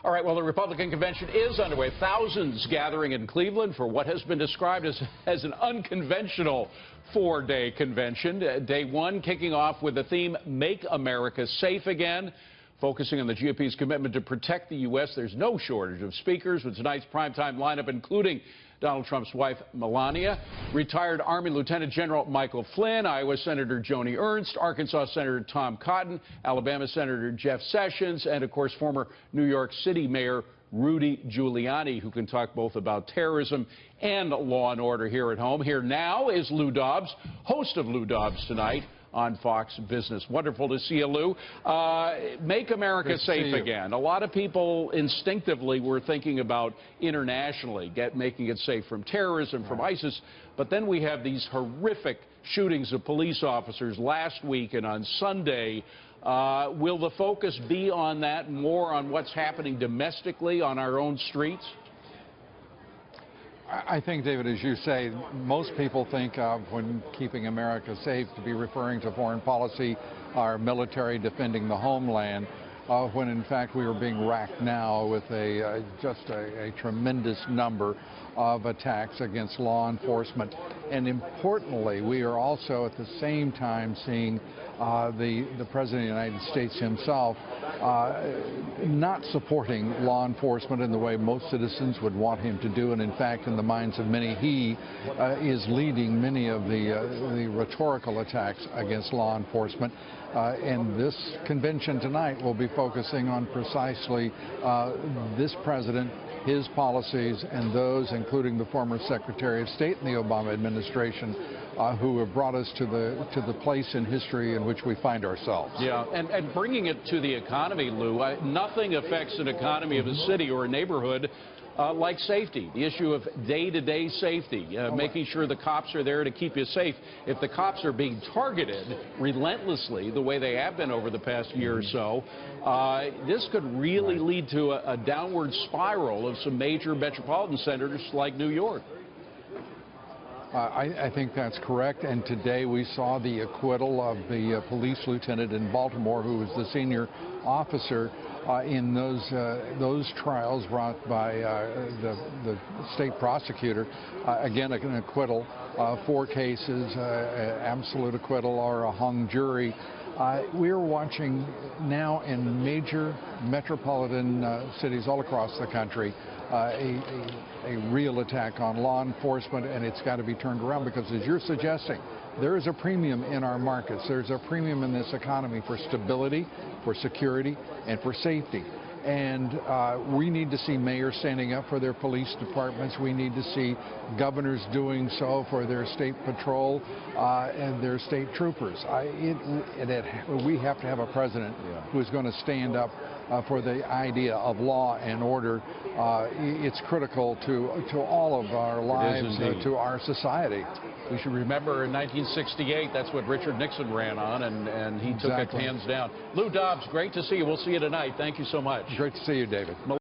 All right, well, the Republican convention is underway. Thousands gathering in Cleveland for what has been described as an unconventional four-day convention. Day one kicking off with the theme, Make America Safe Again. Focusing on the GOP's commitment to protect the U.S., there's no shortage of speakers with tonight's primetime lineup, including Donald Trump's wife, Melania, retired Army Lieutenant General Michael Flynn, Iowa Senator Joni Ernst, Arkansas Senator Tom Cotton, Alabama Senator Jeff Sessions, and, of course, former New York City Mayor Rudy Giuliani, who can talk both about terrorism and law and order here at home. Here now is Lou Dobbs, host of Lou Dobbs Tonight on Fox Business. Wonderful to see you, Lou. Make America safe again. A lot of people instinctively were thinking about internationally, making it safe from terrorism, from ISIS. But then we have these horrific shootings of police officers last week and on Sunday. Will the focus be on that, more on what's happening domestically on our own streets? I think, David, as you say, most people think of, when keeping America safe, to be referring to foreign policy, our military defending the homeland, when in fact we are being racked now with just a tremendous number of attacks against law enforcement. And importantly, we are also at the same time seeing the President of the United States himself not supporting law enforcement in the way most citizens would want him to do. And in fact, in the minds of many, he is leading many of the rhetorical attacks against law enforcement. And this convention tonight will be focusing on precisely this president, his policies, and those, including the former Secretary of State in the Obama administration, who have brought us to the place in history in which we find ourselves. Yeah, and bringing it to the economy, Lou, nothing affects an economy of a city or a neighborhood like safety, the issue of day-to-day safety, making sure the cops are there to keep you safe. If the cops are being targeted relentlessly, the way they have been over the past year or so, this could really lead to a downward spiral of some major metropolitan centers like New York. I think that's correct, and today we saw the acquittal of the police lieutenant in Baltimore, who was the senior officer in those trials brought by the state prosecutor. Again, an acquittal, 4 cases, absolute acquittal or a hung jury. We're watching now in major metropolitan cities all across the country a real attack on law enforcement, and it's got to be turned around, because, as you're suggesting, there is a premium in our markets. There's a premium in this economy for stability, for security, and for safety. And we need to see mayors standing up for their police departments. We need to see governors doing so for their state patrol and their state troopers. We have to have a president who is going to stand up for the idea of law and order. It's critical to all of our lives, to our society. We should remember in 1968, that's what Richard Nixon ran on, and he took it hands down. Lou Dobbs, great to see you. We'll see you tonight. Thank you so much. Great to see you, David.